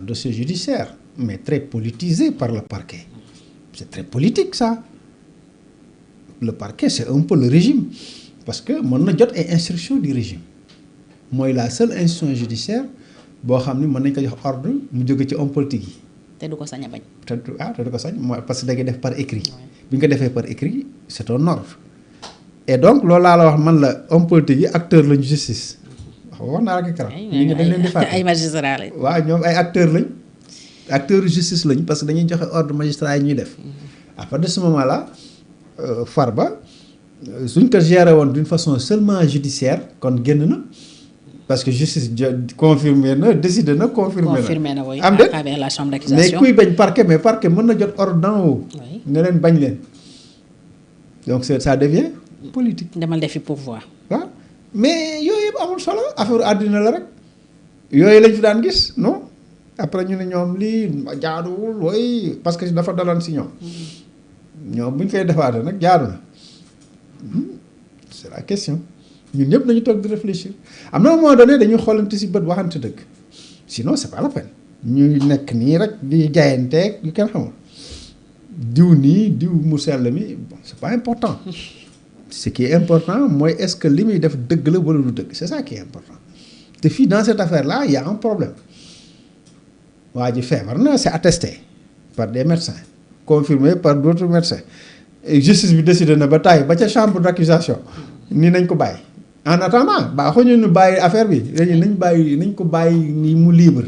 dossier judiciaire, mais très politisé par le parquet. C'est très politique ça. Le parquet, c'est un peu le régime. Parce que mën na jot ay instruction du régime. Mooy la seule institution judiciaire boo xam ni mën nañ ko jox ordre mu jóge ci homme politique yi. te du ko sañ a bañ. te du ko sañ mooy parce que da ngay def par écrit. bi nga ko defee par écrit c'est un ordre. et donc loolu laa la wax man la homme politique yi acteur lañu justice. wax naa la ko keroog. dañ leen di fàtte ay magistrat lañ. waaw ñoom ay acteurs lañ. acteurs justice lañ parce que dañuy joxe ordre magistrat yi ñuy def. à partir de ce moment là Farba suñ ko géré woon d'une façon seulement judiciaire kon génn na. parce que justice confirmé na décidé na confirmé na oui, am à travers la chambre d'accusation. mais kuy bañ parquet mais parquet mën na jot ordre d'en haut. Oui. ne leen bañ leen. donc ça devient politique. demal defi pouvoir. waaw mais yooyu yëpp amul solo affaire àddina la rek yooyu lañ fi daan gis non après ñu ne ñoom lii jaaduwul wooy parce que dafa daloon si ñoom. ñoom bu ñu koy defaatee nag jaadu na c'est la question. ñun ñëpp nañu toog di réfléchir am na un moment donné dañuy xoolante si bët waxante dëgg sinon c'est pas la peine ñuy nekk nii rek di jaayanteeg yu kenn xamul diw nii diw mu sell mi bon c'est pas important ce qui est important mooy est-ce que li muy def dëgg la wala du dëgg c'est ça qui est important te fii dans cette affaire là il y a un problème waa ji feebar na c'est attesté par des médecins confirmé par d'autres médecins et justice bi décidé na ba tàyyi ba ca chambre d'accusation ni nañ ko bàyyi. en attendant baaxuñu ñu bàyyi affaire bi nañ ko bàyyi ni mu libre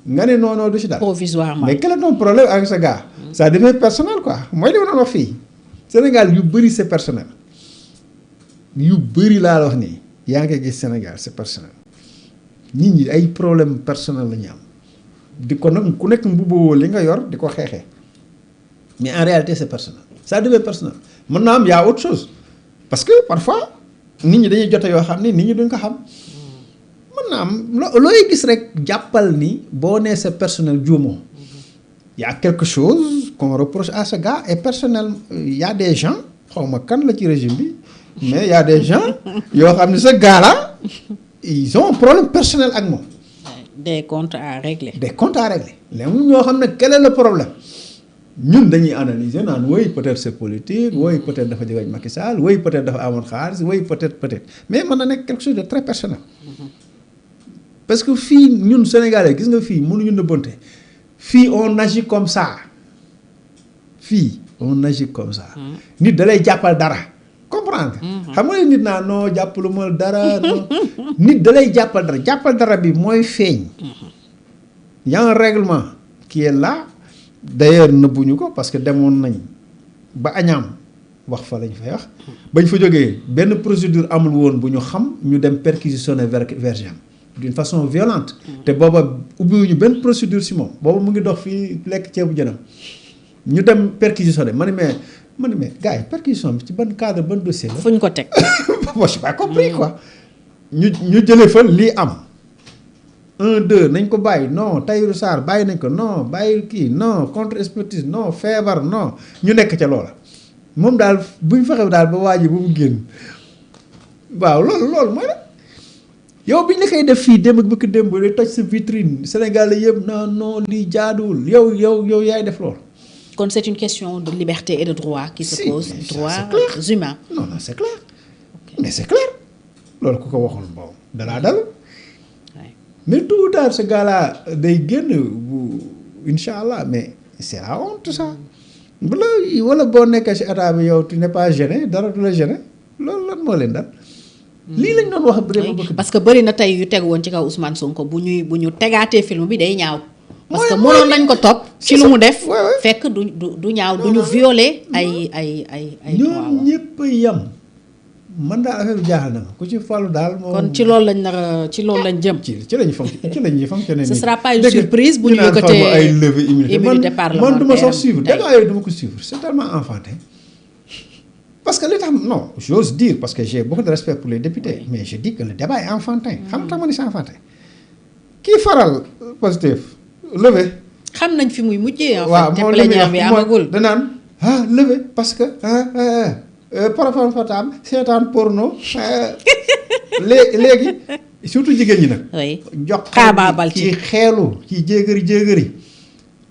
nga ne non du ci dara. provisoirement mais quel est ton problème avec ce gars. ça devient personnel quoi mooy li ma doon wax fii. Sénégal yu bëri c'est personnel yu bëri laa la wax nii yaa ngi gis Sénégal c'est personnel nit ñi ay problème personnel la ñu am di ko nag ku nekk mbubboo li nga yor di ko xeexee mais en réalité c'est personnel ça devient personnel mën naa am y a autre chose parce que parfois. nit ñi dañuy jote yoo xam ni nit ñi duñ ko xam mën naa am looy gis rek jàppal ni boo nee c'est personnel juumoo y a quelque chose qu'on reproche à ce gars et personnel y a des gens xaw ma kan la ci régime bi mais y a des gens yoo xam ne ce gars là ils ont un problème personnel ak moom. des comptes à régler. léegi ñoo xam ne quel est le problème. ñun dañuy analyser naan oui peut-être c'est politique oui peut-être dafa jóge Macky Sall oui peut-être dafa amoon xaalis oui peut-être mais mën na nekk quelque chose de très personnel. parce que fii ñun Sénégalais gis nga fii mënuñu nëbbante fii on agit comme ça nit da lay jàppal dara comprendre nga. xam nga nit naa non jàppalu ma dara non nit da lay jàppal dara bi mooy feeñ. y a un règlement qui est là. d'ailleurs nëbbuñu ko parce que demoon nañ ba añaam wax fa lañ fay wax bañ fa jógee benn procédure amul woon bu ñu xam ñu dem perquisitionner Vergem d'une façon violente te booba ubbiwuñu benn procédure si moom booba mu ngi dox fii lekk ceebu jënam ñu dem perquisitionner ma ne mais gars yi perquisition bi ci ban cadre ban dossier la. fu ñu ko teg. moi j'ai pas compris quoi. ñu jëlee fa lii am. 1 2 nañ ko bàyyi non Tahirou Sarr bàyyi nañ ko non bàyyi kii non contre expertise non feebar non ñu nekk ca loola moom daal bu ñu fexe daal ba waa ji ba mu génn waaw loolu mooy la yow bi ñu la koy def fii démb ak bëgg démb day toj sa vitrine Sénégal yëpp non lii jaaduwul yow yaay def loolu. kon c'est une question de liberté et de droit qui se pose. droits humains. non c'est clair mais c'est clair loolu ku ko waxul boobu dalaa dal. mais tout ou tard ce gars-là day génn bu incha allah mais c'est la honte ça wala boo nekkee ci état bi yow tu n'es pas gêné dara du la gêné loolu lan moo leen dal. lii lañ doon wax bëri parce que bëri na tey yu teg woon ci kaw Ousmane Sonko bu ñu tegaatee film bi day ñaaw. parce que mënoon nañ ko topp. ci lu mu def fekk du ñaaw du ñu violer ay ñoom ñëpp a yem. man daal affaire bi jaaxal na ma ku ci fàllu daal moom. kon ci loolu lañ jëm. ci lañuy fonctionner. ce sera pas une surprise bu ñu yëkkatee ay levée immunité parlementaire man du ma sax suivre débat yooyu du ma ko suivre c'est tellement enfantin. parce que li tax non j'ose dire parce que j'ai beaucoup de respect pour les députés mais je dis que le débat est enfantin. xam nga tax ma ni c'est enfantin. kii faral Pastef levée. xam nañ fi muy mujjee. waaw en fait te plénière bi amagul danaan levée parce que parafan fatam seetaan porno léegi surtout jigéen ñi nag. oui jox xaabaabal ci kii xeelu kii jéegëri.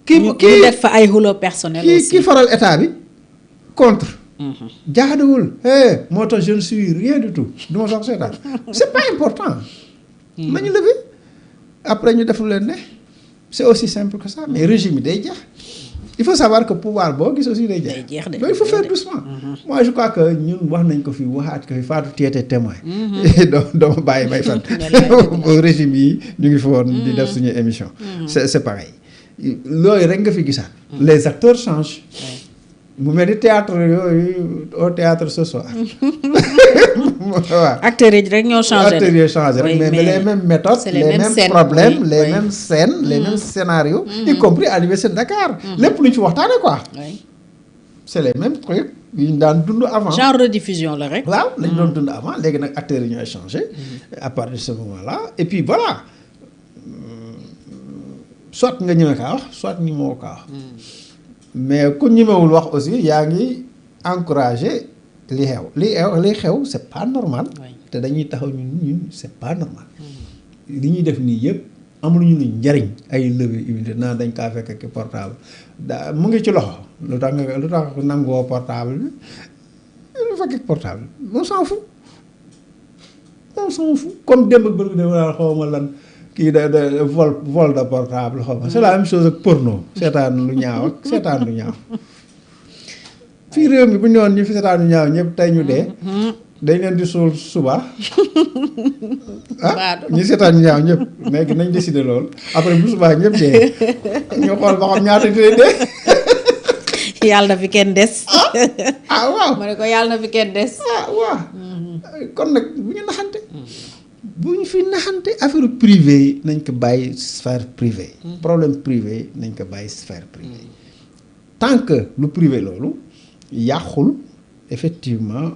ñu def fa ay xulo personnel aussi kii faral état bi contre. jaaduwul moo tax je ne suis rien du tout du ma sax seetaan c'est pas important. nañu lever après ñu def lu leen ne c'est aussi simple que ça mais régime bi day jeex. il faut savoir que pouvoir boo gis aussi day jeex. donc il faut faire doucement. moi je crois que ñun wax nañ ko fi waxaat ko fi Fatou Tiété témoin. doo bàyyi may fan. régime yi ñu ngi fa woon di def suñu émission. c'est pareil loolu rek nga fi gisaat. les acteurs changent. mu mel ni théâtre yooyu au théâtre ce soir. waaw acteurs yi rek ñoo changé. acteurs yi changé rek mais les mêmes méthodes. les mêmes problèmes les mêmes scènes les mêmes scénarios. y compris à l'université de Dakar. lépp lu ñu fi waxtaanee quoi. c'est les mêmes trucs yu ñu daan dund avant. genre rediffusion la rek. waaw lañ doon dund avant léegi nag acteurs yi ñooy changé. à partir de ce moment-là et puis voilà soit nga ñëwee kaa wax soit ñi moo kaa wax. mais ku ñemewul wax aussi yaa ngi encourager li xew c'est pas normal. te dañuy taxaw ñun c'est pas normal. li ñuy def nii yëpp amuluñu lu njariñ ay levée immunité naan dañ kaa fekk ki portable mu ngi ci loxo lu tax nangoo portable bi lu fekk portable on s'en fout comme démb bërg de wala xaw ma lan kii de vol de portable xaw ma c'est la même chose ak porno seetaan lu ñaaw ak seetaan lu ñaaw fii réew mi bu ñu woon ñu fi seetaan lu ñaaw ñëpp tey ñu dee dañ leen di suul suba ñu seetaan ñu ñaaw ñëpp léegi nañ décider loolu après bu subaa ñëpp dee ñu xool ba xam ñaata dee dee yàlla na fi kenn des waaw ma ne ko yàlla na fi kenn des waaw kon nag bu ñu naxante bu ñu fi naxante affaire privé yi nañ ko bàyyi sphère privée problème privé nañ ko bàyyi sphère privée tant que lu privé loolu yàqul effectivement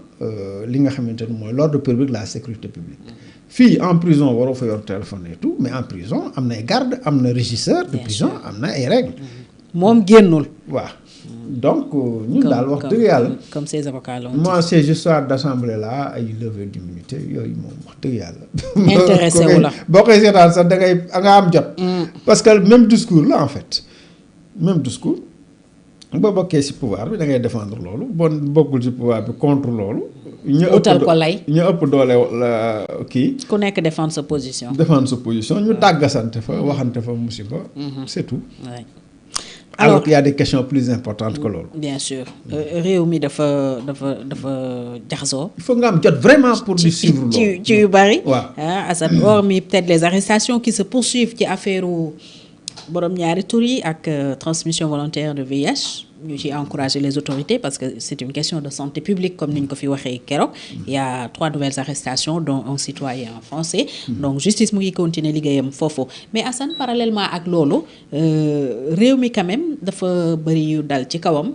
li nga xamante ne mooy l'ordre public la sécurité publique fii en prison waroo fa yor téléphone et tout mais en prison am na ay garde am na régisseur de prison am na ay règles moom génnul waaw donc ñun daal wax dëgg yàlla comme ces avocats là moi ces histoires d'assemblée là ay levée d'immunité yooyu moom wax dëgg yàlla intéressé wu la boo koy seetaan sax da ngay nga am jot parce que même discours là en fait même discours boo bokkee ci pouvoir bi da ngay défendre loolu bon bokkul ci pouvoir bi contre loolu ñu utal ko lay ñu ëpp doole la kii ku nekk défendre sa position ñu tàggasante fa waxante fa musiba c'est tout alors qu'il y a des questions plus importantes que loolu bien sûr réew mi dafa jaxasoo il faut nga am jot vraiment pour di suivre loolu ci yu bari waaw Assane hormis peut-être les arrestations qui se poursuivent ci affaire borom ñaari tur yi ak transmission volontaire de VIH ñu ci encourager les autorités parce que c'est une question de santé publique comme ni ñu ko fi waxee keroog il y a 3 nouvelles arrestations dont un citoyen français donc justice mu ngi continuer liggéeyam foofu mais Assane parallèlement ak loolu réew mi quand même dafa bëri yu dal ci kawam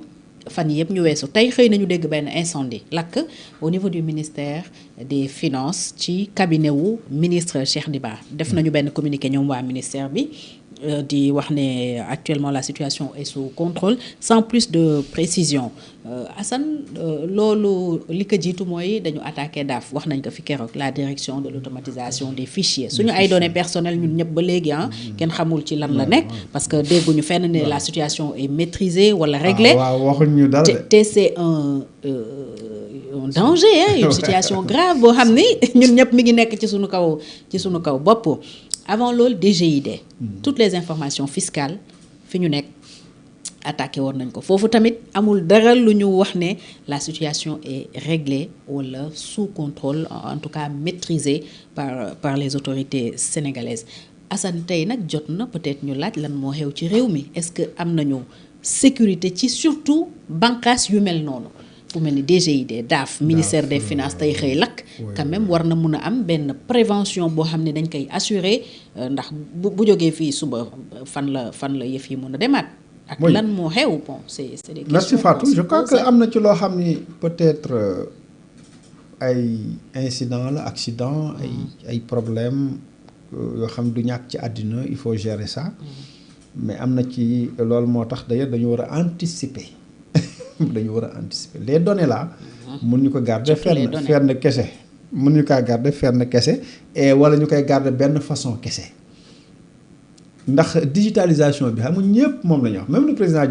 fan yëpp ñu weesu tey xëy nañu dégg benn incendie lakk au niveau du ministère des finances ci cabinet wu ministre Cheikh Diba def nañu benn communiqué ñoom waa ministère bi di wax ne actuellement la situation est sous contrôle sans plus de précision Assane loolu li ko jiitu mooy dañu attaqué DAF wax nañ ko fi keroog la direction de l'automatisation des fichiers suñu ay données personnelles ñun ñëpp ba léegi kenn xamul ci lan la nekk parce que dégguñu fenn ne la situation est maîtrisée wala réglée waxuñu dara te c'est un danger une situation grave boo xam ni ñun ñëpp mi ngi nekk ci suñu kaw bopp avant loolu DGID toutes les informations fiscales fi ñu nekk attaqué woon nañ ko foofu tamit amul dara lu ñu wax ne la situation est réglée wala sous contrôle en tout cas maîtrisée par les autorités sénégalaises Assane tey nag jot na peut-être ñu laaj lan moo xew ci réew mi est-ce que am nañu sécurité ci surtout bànqaas yu mel noonu fu mel ni DGID DAF ministère des finances tey xëy lakk quand même war na mun a am benn prévention boo xam ne dañ koy assurer ndax bu jógee fii suba fan la yëf yi mun a demaat ak lan moo xew bon c'est des questions. Merci Fatou je crois que am na ci loo xam ni peut-être ay incident la accident ay problème yoo xam du ñàkk ci àddina il faut gérer ça mais am na ci loolu moo tax d'ailleurs dañu war a anticiper les données là mun ñu ko garder fenn kese mën ñu kaa garder fenn kese et wala ñu koy garder benn façon kese ndax digitalisation bi xam nga ñëpp moom la ñu wax même le président